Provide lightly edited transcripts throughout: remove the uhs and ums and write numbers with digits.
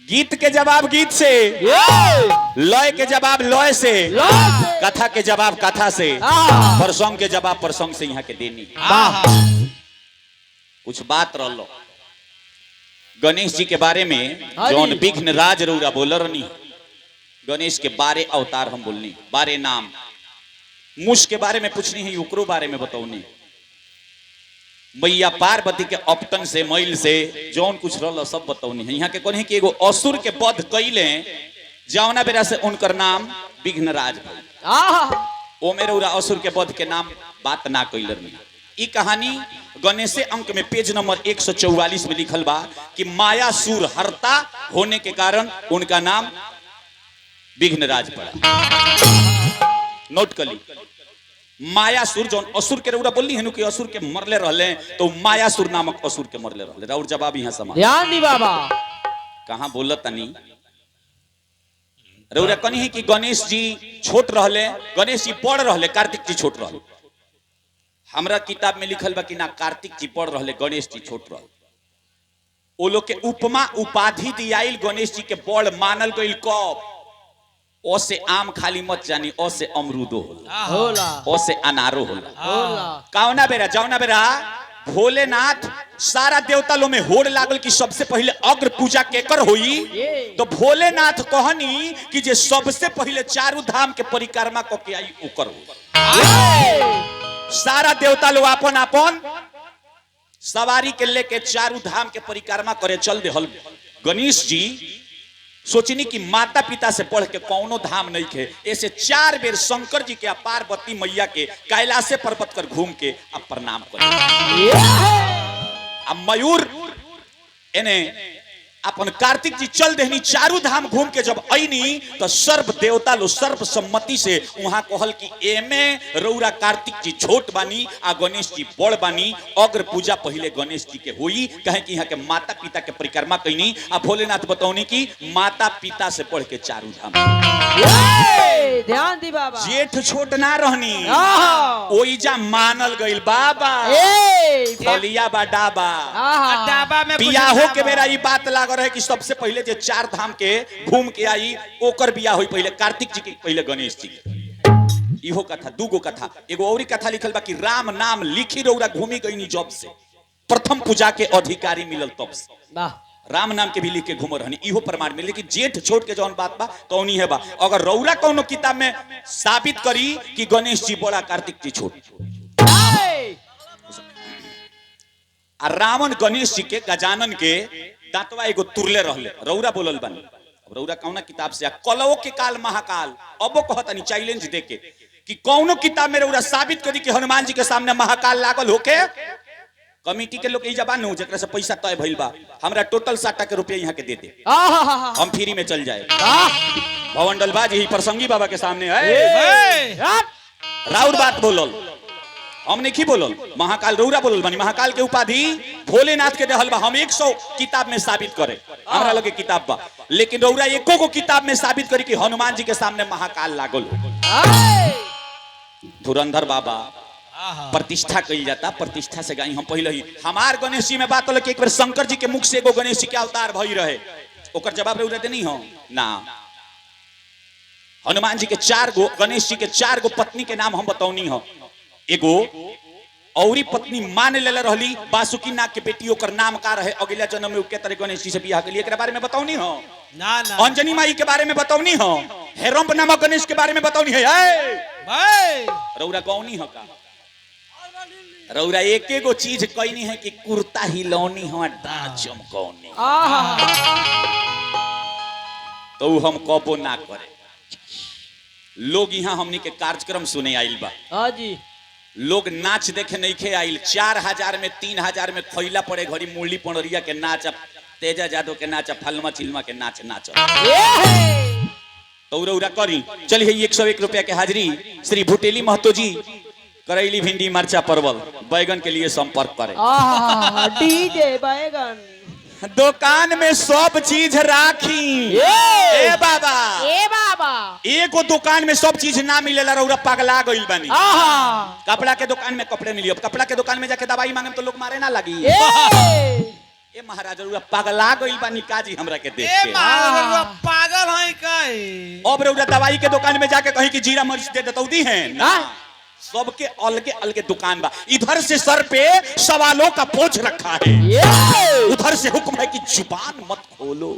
गीत के जवाब गीत से, लय के जवाब लय से, कथा के जवाब कथा से, प्रसंग के जवाब प्रसंग से यहाँ के देनी। कुछ बात रहो गणेश जी के बारे में जौन विघ्न राज रौरा बोलर नहीं, गणेश के बारे अवतार हम बोलनी, बारे नाम मुश के बारे में पूछनी है, उकरो बारे में बताऊनी। मैया पार्वती के अपतन से मैल से जौन कुछ रहा सब बताऊनी है। यहाँ के कौन है कि एगो असुर के वध कैले जौना बेरा से उनकर नाम विघ्नराज भाई ओ मेरे उरा असुर के वध के नाम बात ना कैलर नहीं। ई कहानी गणेश अंक में पेज नंबर 144 में लिखल बा कि मायासुर हरता होने के कारण उनका नाम विघ्नराज पड़ा। नोट कर ली, मायासुर जौन असुर के रउरा बोलनी है कि असुर के मरले रहले तो मायासुर नामक असुर के मरले रहले। राउर जवाब यहाँ समा ध्यान दी बाबा कहां बोलत तनी रउरा कनी है कि गणेश जी छोट रहले, गणेश जी बड़ रहले, कार्तिक जी छोट रहले। हमरा किताब में लिखल बा कि ना कार्तिक जी बड़ रहले, गणेश जी छोट रहले। ओ लोग के उपमा उपाधि दियाइल गणेश जी के बड़ मानल गइल कब? ओ से आम खाली मत जानी, ओ से अमरूदो होला, ओ से अनारो होला। कौना बेरा जौना बेरा भोलेनाथ सारा देवता लो में होड़ लागल कि सबसे पहले अग्र पूजा केकर होई, तो भोलेनाथ कहनी कि जे सबसे पहले चारों धाम के परिक्रमा करके आई ओकर हो। सारा देवता लो अपन अपन सवारी के लेके चारों धाम के परिक्रमा करे चल दे हल। गणेश जी सोचनी कि माता पिता से पढ़ के कौनो धाम नहीं खे, ऐसे 4 बेर शंकर जी के पार्वती मैया के कैलाशे पर्वत कर घूम के अब प्रणाम कर। अब मयूर एने अपन कार्तिक जी चल देहनी चारों धाम घूम के जब आईनी तो सर्व देवता लो सर्व सम्मति से वहां कहल कि एमे रौरा कार्तिक जी छोट बानी आ गणेश जी बड़ बानी, अग्र पूजा पहले गणेश जी के हुई। कहे कि यहाँ के माता पिता के परिक्रमा कैनी आ भोलेनाथ बतौनी कि माता पिता से पढ़ के चारों धाम। ध्यान दी बाबा जेठ छोट ना रहनी ओइजा मानल गइल बाबा फलिया बा डाबा में बियाहो के बेरा ई बात लाग रहे कि सबसे पहले जे 4 धाम के घूम के आई ओकर बियाह हुई पहले कार्तिक जी के पहले गणेश जी के। इहो कथा दूगो कथा, एगो औरी कथा लिखल बा कि राम नाम लिखी रौरा घूमी गईनी जब से प्रथम पूजा के अधिकारी मिलल तब से राम नाम के भी लिख के घूम रहनी। इहो प्रमाण मिले कि जेठ छोट के जौन बात बा कौनी है बा। अगर रौरा कौनो किताब में साबित करी कि गणेश जी बड़ा कार्तिक जी छोट, रावण गणेश जी के गजानन के दांतवा एगो तुरले रहले, रौरा बोलल बानी। अब रौरा कौना किताब से कलव के काल महाकाल अबो कहतनी चैलेंज देके कि कौनो किताब में रौरा साबित करी कि हनुमान जी के सामने महाकाल लागल होके। कमिटी के लोग जबान हो जकरा से पैसा तय भइल बा, हमरा टोटल 60 के रुपया यहाँ के दे दे, हम फ्री में चल जाए। भवंडल बाजी ही प्रसंगी बाबा के सामने है राउर बात बोलल, हम नहीं बोलल। महाकाल रौरा बोलल बानी, महाकाल के उपाधि भोलेनाथ के देहल बा। हम 100 किताब में साबित करे, हमरा लगे किताब बा, लेकिन रौरा एको को किताब में साबित करी कि हनुमान जी के सामने महाकाल लागल। धुरंधर बाबा प्रतिष्ठा कही जाता, प्रतिष्ठा से गाई हम पहले ही हमार गणेश जी में बात होल कि एक बार शंकर जी के मुख से एगो गणेश जी के अवतार भई रहे, ओकर जवाब रौरा देनी हो ना। हनुमान जी के 4 गो, गणेश जी के 4 गो पत्नी के नाम हम बताऊनी हो। एगो औरी पत्नी मान लेले रहली बासुकी नाग के बेटी, ओकर नाम का रहे, अगला जन्म में के तरह गणेश जी से बियाह के एकरा बारे में बताऊनी हो ना। अंजनी माई के बारे में बताऊनी हो, हेरंब नामक गणेश के बारे में बताऊनी है भाई। रौरा गौनी हो का रौरा एक एगो चीज कहनी है कि कुर्ता हिलौनी हो डांस चमकौनी, तो हम कबो ना करे। लोग यहाँ हमनी के कार्यक्रम सुने आइल बा, हां जी, लोग नाच देखे नहीं खे आइल। 4000 में 3000 में खैला पड़े घड़ी मुरली पंडरिया के नाच, तेजा जादव के नाच, फलमा चिल्मा के नाच नाच तो उरा करी। चलिए 101 रुपया के हाजिरी श्री भुटेली महतो जी, करैली भिंडी मरचा परवल बैगन के लिए संपर्क करें। डीजे बैगन दुकान में सब चीज राखी। ए बाबा एगो दुकान में सब चीज ना मिलेला, रौरा पगला गइल बानी। कपड़ा के दुकान में कपड़े मिली, अब कपड़ा के दुकान में जाके दवाई मांगे तो लोग मारे ना लगी। ए महाराज रउरा पगला गइल बानी काजी हमरा के देख ए के महाराज पागल है काहे? अब रउरा दवाई के दुकान में जाके कहीं कि जीरा मिर्च दे दतौदी है ना सबके अलगे अलगे दुकान बा इधर से सर पे सवालों का बोझ रखा है उधर से हुक्म है कि जुबान मत खोलो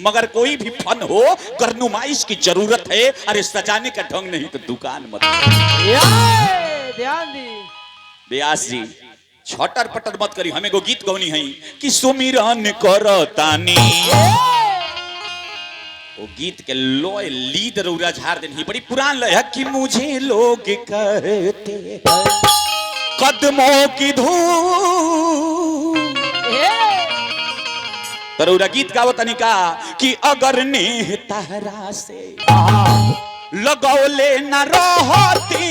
मगर कोई भी फन हो गर्नुमाइश की जरूरत है अरे सजाने का ढंग नहीं तो दुकान मत ध्यान दी व्यास जी छटर पटर मत करी हमें को गीत गौनी है कि सुमिरन करो तानी वो गीत के लोय लीड रउरा झाड़ देनी बड़ी पुरान लय है कि मुझे लोग कहते कदमों की धूल रउरा गीत गावो तनिका कि अगर नेह तहरा से लगौले न रहती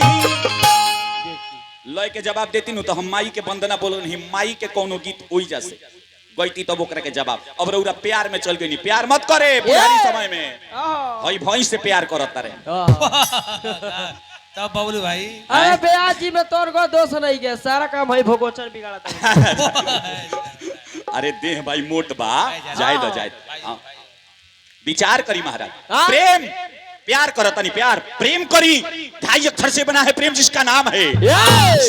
लय के जवाब देती नु तो हम माई के वंदना बोल नहीं माई के कोनो गीत होई जैसे गईती तब ओकरा के जवाब अब रउरा प्यार में चल गई प्यार मत करे पुरानी समय में हई भैंस से प्यार करत रे तब बबलू भाई अरे ब्याज जी में तोर को दोष नहीं के सारा काम है भोगोचन बिगाड़ता अरे देह भाई मोट बा जाए दो जाए हाँ। विचार करी महाराज हाँ? प्रेम प्यार करता नहीं प्यार प्रेम करी ढाई अक्षर से बना है प्रेम जिसका नाम है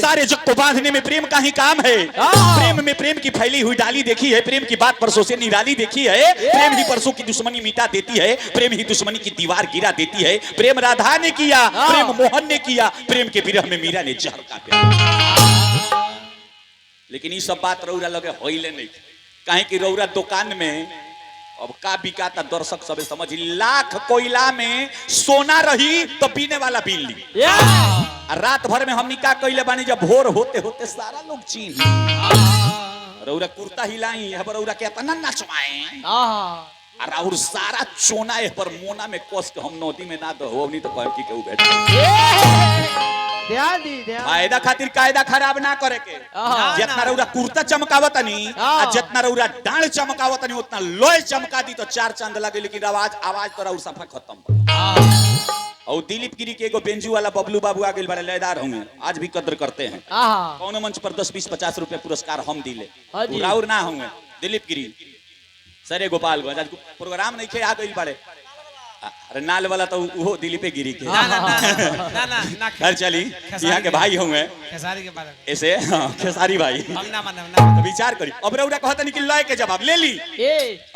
सारे जग को बांधने में प्रेम का ही काम है प्रेम में प्रेम की फैली हुई डाली देखी है प्रेम की बात परसों से निराली देखी है प्रेम ही परसों की दुश्मनी मिटा देती है प्रेम ही दुश्मनी की दीवार गिरा देती है प्रेम राधा ने किया प्रेम मोहन ने किया प्रेम के विरह में मीरा ने जहर काटा लेकिन ये सब बात रउरा लगे होइले नहीं काहे कि रउरा दुकान में अब का बिकाता दर्शक सबे समझ लाख कोयला में सोना रही तो पीने वाला बीन ली रात भर में हम निकाह कइले बानी जब भोर होते होते सारा लोग चीन रउरा कुर्ता हिलाई है रउरा के इतना नचवाए और सारा चोना है पर मोना में कोस के हम नदी में ना दो नहीं तो कहब की केहू बैठ ध्यान दी ध्यान फायदा खातिर कायदा खराब ना करे के जितना रउरा कुर्ता चमकावतनी आ जितना रउरा डांड चमकावतनी उतना लोय चमका दी तो चार चांद लगे लेकिन आवाज तो रउर सफा खत्म और दिलीप गिरी के एगो बेंजू वाला बबलू बाबू आ गइल बड़े लयदार होंगे आज भी कद्र करते हैं कौन मंच पर 10 20 50 रुपए पुरस्कार हम दिले राउर ना होंगे दिलीप गिरी सरे गोपालगंज आज प्रोग्राम नहीं खे आ गइल बड़े अरे नाल वाला तो वो दिलीपे गिरी के ना घर चली यहाँ के भाई होंगे खेसारी के बारे में ऐसे खेसारी भाई हम ना माने तो विचार करी अब रउरा कहता नहीं कि लय के जवाब ले ली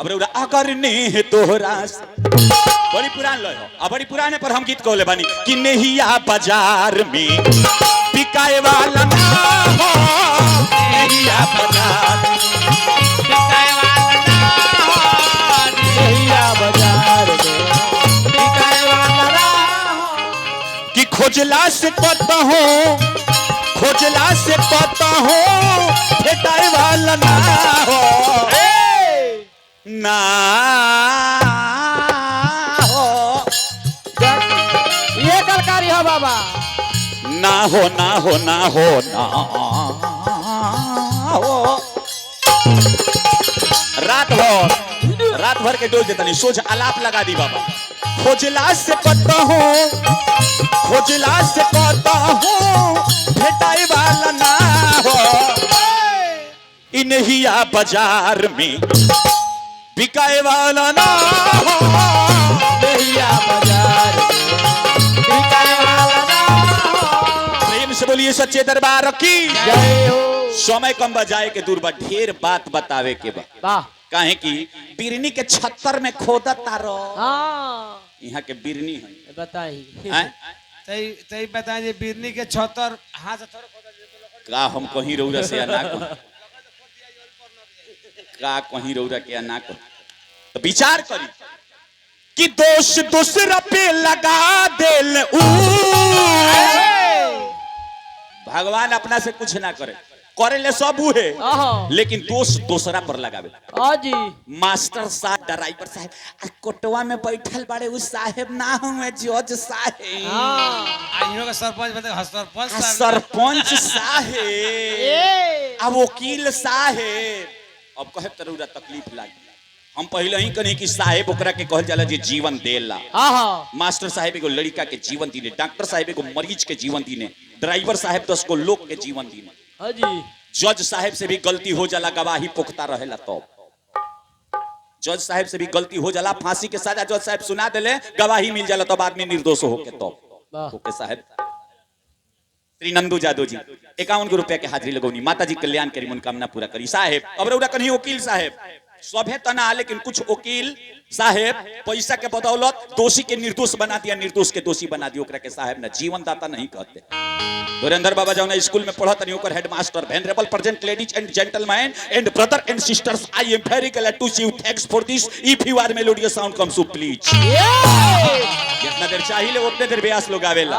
अब रउरा अगर ने तोहरा बड़ी पुरान लय हो अब बड़ी पुराने पर हम गीत कहले बानी कि नहिया बाजार में बिकाए वाला ना हो नहिया बाजार बिकाए वाला ना हो नहिया बाजार में कि खोजला से पता हो भेटाए वाला ना हो ना हो ये कलकारी हो बाबा ना हो ना हो ना हो ना हो रात भर के डोज देता नहीं सोच आलाप लगा दी बाबा खोजला से पता हो भेटाए वाला ना हो इन्हिया बाजार में बिकाए वाला ना हो इन्हिया बाजार में बिकाए वाला ना हो प्रेम से बोलिए सच्चे दरबार की जय हो समय कम बजाए के दूर बा ढेर बात बतावे के बा काहे कि बिरनी के छत्तर में खोदा तारो यहाँ के बिरनी है बताई तई बताइए बिरनी के 76 हां से थोड़ा का हम कहीं रौरा से ना का कहीं रौरा के ना को तो विचार करी कि दोष दूसरा पे लगा देल भगवान अपना से कुछ ना करे ले सब है लेकिन दोष दूसरा पर लगावे जी मास्टर साहब ड्राइवर साहब कोटवा में बैठल बड़े उस साहब ना हुए जज साहब आइयो का सरपंच बता सरपंच साहब अब वकील साहब अब कहे तरुरा तकलीफ लागी हम पहले ही कहीं कि साहेब ओकरा के कहल जाला जे जीवन देला मास्टर साहब एगो लड़का के जीवन दीने डॉक्टर साहब एगो मरीज के जीवन दीने ड्राइवर साहब 10 को लोग के जीवन दीने जज साहब से भी गलती हो जाला, गवाही पुख्ता रहेला तो जज साहब से भी गलती हो जाला, फांसी के सजा जज साहब सुना देले, गवाही मिल जाला, तब आदमी निर्दोष होके तो ओके साहब। श्री नंदू जादव जी 51 रुपया के हाजिरी लगौनी, माता जी कल्याण करी, मनोकामना पूरा करी। साहेब अब रउरा कहीं वकील साहेब सभे तना, लेकिन कुछ वकील साहेब पैसा के बदौलत दोषी के निर्दोष बना दिया, निर्दोष के दोषी बना दिया, ओकरा के साहेब ना जीवन दाता नहीं कहते। धुरेंद्र बाबा जौन स्कूल में पढ़त नहीं, ओकर headmaster, venerable present ladies and gentleman and brother and sisters, I am very glad to see you, thanks for this, if you are melodious sound comes to please. जितना देर चाहिए उतने देर ब्यास लोग आवेला।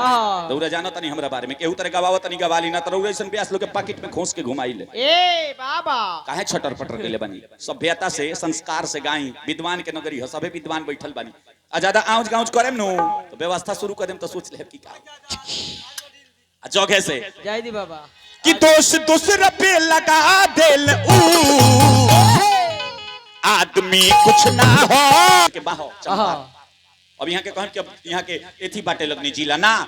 दौरा जानो तनी हमरा बारे में, केहू तरह गवावत नहीं गवाली ना, तो ऐसन ब्यास लोग के पॉकेट में खोस के घुमाई ले। ए बाबा काहे छटर पटर के ले बनी, सभ्यता से संस्कार से गाई, विद्वान के नगरी ह, सभे विद्वान बैठल बनी। आ ज्यादा आउज गाउज करेम नु तो व्यवस्था शुरू कर देम, तो सोच ले की का जगह से जय दी बाबा कि दोष दूसरे पे लगा देल आदमी कुछ ना हो के बाहो चंपा। अब यहाँ के कहन के यहाँ के एथी बाटे लगनी जिला ना,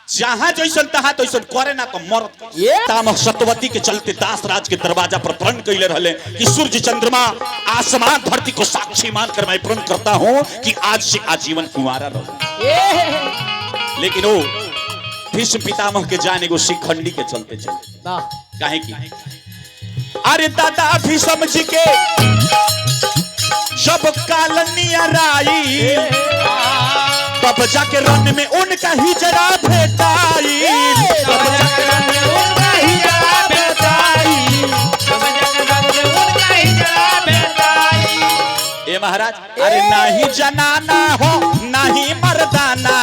जहां जैसन तहां तो ऐसन करे ना तो मरत। तामह सत्यवती के चलते दास राज के दरवाजा पर प्रण कैले रहले कि सूर्य चंद्रमा आसमान धरती को साक्षी मानकर मैं प्रण करता हूं कि आज से आजीवन कुंवारा रहूं। लेकिन वो भीष्म पितामह के जाने को शिखंडी के चलते चले, काहे की अरे दादा भीष्म जी के जब कालनिया राई, तब जाके रन में उनका हिजरा भेटाई, तब जाके रन में उनका हिजरा भेटाई, तब जाके रन में उनका हिजरा भेटाई। ए महाराज अरे नहीं जनाना हो नहीं मर्दाना,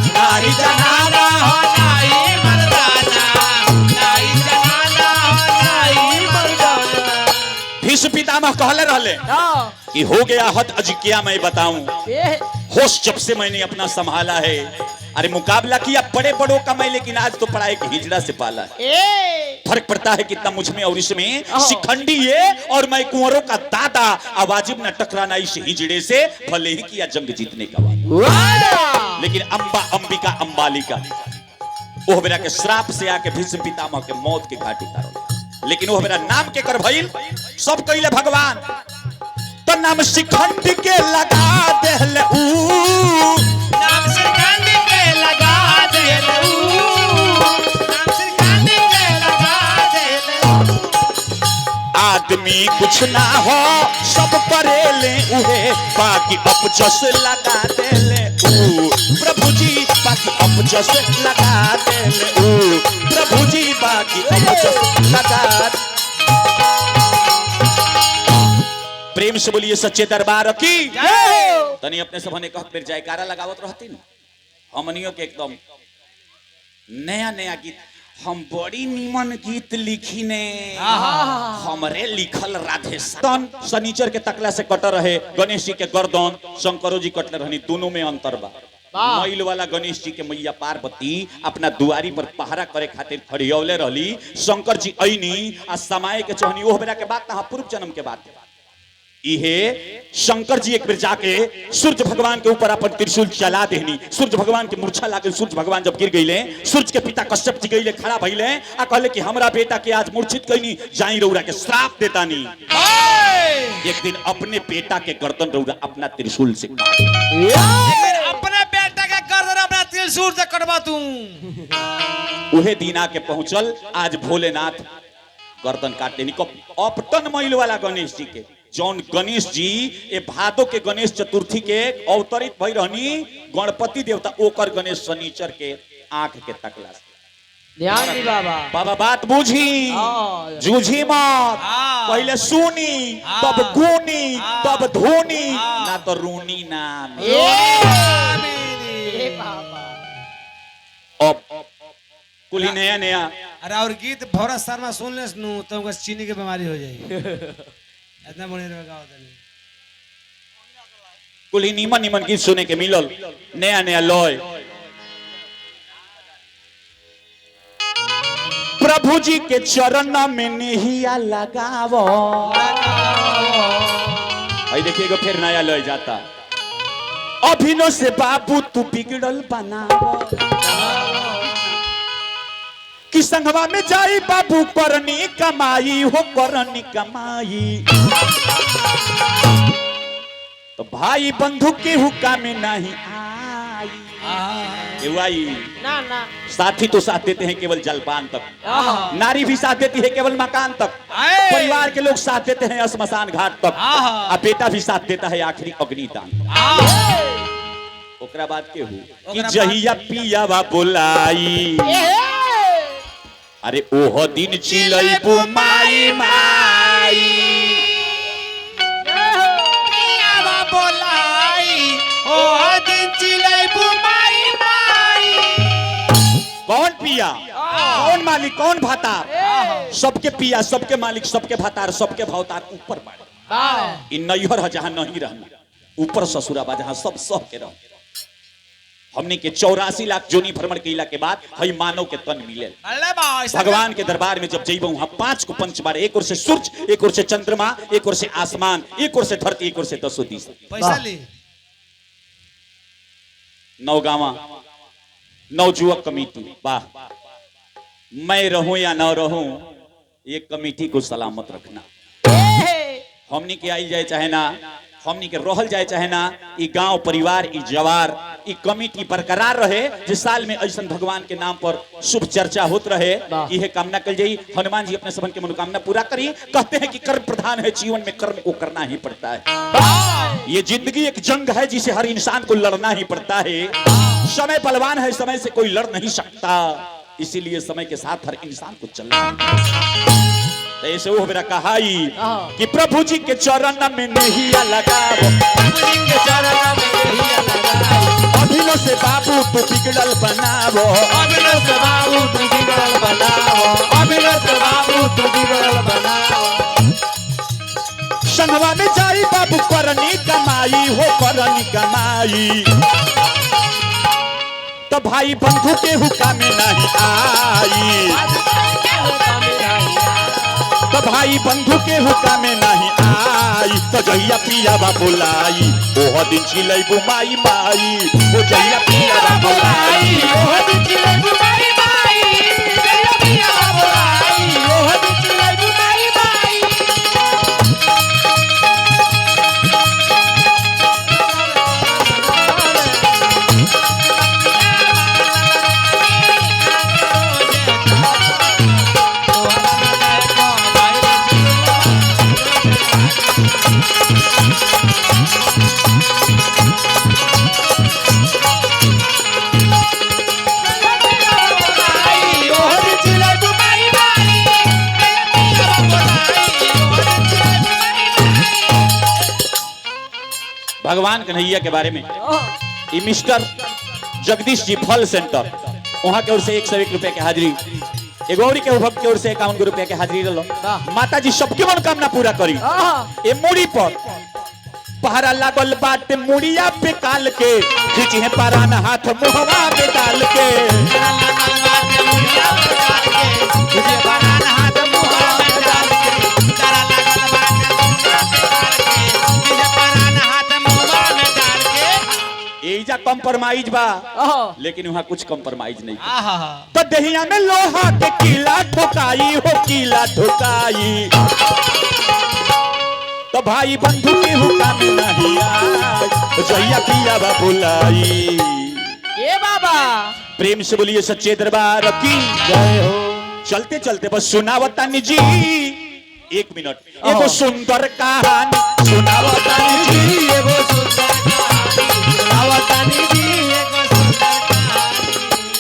नहीं जनाना हो नहीं मर्दाना, नहीं जनाना हो नहीं मर्दाना। भीष्म पितामह कहले रहले कि हो गया हद अज क्या मैं बताऊं, होश जब से मैंने अपना संभाला है। अरे मुकाबला किया बड़े बड़ों का मैं, लेकिन आज तो पढ़ाई की हिजड़ा से पाला है। फर्क पड़ता है कितना मुझ में और इसमें। शिखंडी ये और मैं कुंवरों का दादा, अवाजिब न टकराना इस हिजड़े से, भले ही किया जंग जीतने का वादा। लेकिन अंबा अंबिका अंबालिका ओह बेरा के श्राप से आके भीष्म पितामह के मौत के घाट उतारो। लेकिन ओह बेरा नाम के कर भइल सब कइले भगवान, तो नाम शिखंडी के लगा देले ऊ, नाम शिखंडी के लगा देले ऊ, नाम शिखंडी के लगा देले ऊ। आदमी कुछ ना हो सब करेले उहे, बाकी अपजस लगा देले ऊ प्रभु जी, बाकी अपजस लगा देले ऊ प्रभु जी, बाकी अपजस लगा। प्रेम से बोलिए सच्चे दरबार की तनी अपने सब ने कह फिर जयकारा लगावत रहती ना। हमनियों के एकदम नया नया गीत, हम बड़ी नीमन गीत लिखी ने, हमरे लिखल राधे तन शनिचर के तकला से कट रहे, गणेश जी के गर्दन शंकरो जी कटले रहनी, दोनों में अंतर बा। मैल वाला गणेश जी के मैया पार्वती अपना दुआरी पर पहरा करे खातिर खड़ियौले रहली, शंकर जी ऐनी आ समाये के चहनी। ओह बेरा के बात ना, पूर्व जन्म के बात। इहे शंकर जी एक बेर जाके सूर्य भगवान के ऊपर अपन त्रिशूल चला देहनी, सूर्य भगवान के मूर्छा लागल। सूर्य भगवान जब गिर गईले, सूर्य के पिता कश्यप जी गईले, खड़ा भइले आ कहले कि हमरा बेटा के आज मूर्छित कइनी, जाई रउरा के श्राप देतानी। एक दिन अपने बेटा के गर्दन रउरा अपना त्रिशूल से काट, अपने बेटा के गर्दन अपना त्रिशूल से कटवा तू। उहे दिन आके पहुंचल, आज भोलेनाथ गर्दन काट लेनी। अपटन मैल वाला गणेश जी के, जौन गणेश जी ए भादो के गणेश चतुर्थी के अवतरित भई रहनी, गणपति देवता ओकर गणेश शनिचर के आंख के तकला से। ध्यान दी बाबा। बाबा बात बूझी, जूझी मत, पहले सुनी तब गुनी तब धोनी, ना तो रूनी नाम। अब कुली नया नया। अरे और गीत भरत शर्मा सुन ले सुनू तो चीनी की बीमारी हो जाएगी। इतना बढ़िया गाओ तनी, कुली नीमन नीमन गीत सुने के मिलल, नया नया लय। प्रभु जी के चरण में नेहिया लगावो। आई देखिएगा फिर नया लय जाता, अभिनव से बाबू तू बिगड़ल बनावो, कि संगवा में जाई बाबू करनी कमाई हो करनी कमाई। तो भाई बंधु के हुक्का में नहीं आई। क्यों आई? ना ना साथी तो साथ देते हैं केवल जलपान तक, नारी भी साथ देती है केवल मकान तक, आए। परिवार के लोग साथ देते हैं श्मशान घाट तक, आहा। और बेटा भी साथ देता है आखिरी अग्निदान। ओकरा बाद के हो कि जहिया पियावा बोलाई, अरे ओह दिन चिलैबू माई माई। पियावा बोलाई ओ दिन चिलैबू माई माई। कौन पिया, कौन मालिक, कौन भातार? सबके पिया, सबके मालिक, सबके भातार, सबके भावतार ऊपर बाड़े। इ नैहर है जहां नहीं रहना, ऊपर ससुराबा जहां सब सह के रह। हमने के 84 लाख जोनी भ्रमण कैला के बाद हई मानव के तन मिले। भगवान के दरबार में जब जइबो वहां 5 को पंच बार, एक ओर से सूरज, एक ओर से चंद्रमा, एक ओर से आसमान, एक ओर से धरती, एक ओर से 10 दिशा। पैसा ली 9 गांवा, 9 युवक कमेटी। वाह, मैं रहूं या न रहूं, ये कमेटी को सलामत रखना। हमनी के आई जाए चाहे ना, हमनी के रहल जाए चाहे ना, ई गांव परिवार, ई जवार, ई कमेटी बरकरार रहे, जिस साल में ऐसा भगवान के नाम पर शुभ चर्चा होत रहे। यह कामना कल जाई, हनुमान जी अपने सबन के मनोकामना पूरा करी। कहते हैं कि कर्म प्रधान है, जीवन में कर्म को करना ही पड़ता है। ये जिंदगी एक जंग है जिसे हर इंसान को लड़ना ही पड़ता है। समय बलवान है, समय से कोई लड़ नहीं सकता, इसीलिए समय के साथ हर इंसान को चलना है। ऐसे वो मेरा कहाई कि प्रभु जी के चरण में नहिया लगाओ, अभिनव से बाबू तू बिगड़ल बनावो, अभिनव से बाबू तू बिगड़ल बनावो, अभिनव से बाबू तू बिगड़ल बनावो। संगवा में जाई बाबू करनी कमाई हो करनी कमाई। तो भाई बंधु के हुक्का में नहीं आई, तो भाई बंधु के हुक्का में नहीं आई। तो जहिया पियावा बोलाई ओह दिन चिलैबू माई माई, ओ जहिया पियावा बोलाई ओह दिन चिलैबू माई माई, जहिया पियावा बोलाई ओह दिन चिलैबू माई माई। भगवान कन्हैया के बारे में ई मिस्टर जगदीश जी फल सेंटर, वहां के ओर से 101 रुपए के हाजिरी, एगौरी के उभव के ओर से 51 रुपए के हाजिरी लो। माता जी सबके मनोकामना पूरा करी। ए मुड़ी पर पहरा लागल बाटे, मुड़िया पे काल के खींची है पारान हाथ मुहवा में डाल के। एजा कंप्रोमाइज बा, लेकिन वहाँ कुछ कंप्रोमाइज नहीं। तो दहिया में लोहा के कीला ठोकाई हो, कीला ठोकाई। तो भाई बंधु के हुक्का में नहीं आई, जहिया पियावा बोलाई। ए बाबा प्रेम से बोलिए सच्चे दरबार की जय हो। चलते चलते बस सुनावतानी जी, 1 मिनट एगो सुंदर कहानी सुनावतानी जी, एगो सुंदर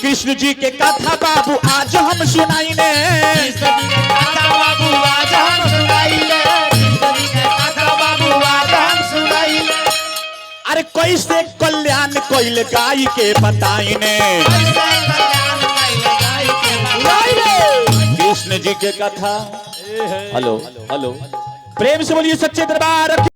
कृष्ण जी के कथा बाबू आज हम सुनाइले, अरे कैसे कल्याण कैल गाय के बताइने। कृष्ण जी के कथा। हेलो हेलो, प्रेम से बोलिए सच्चे दरबार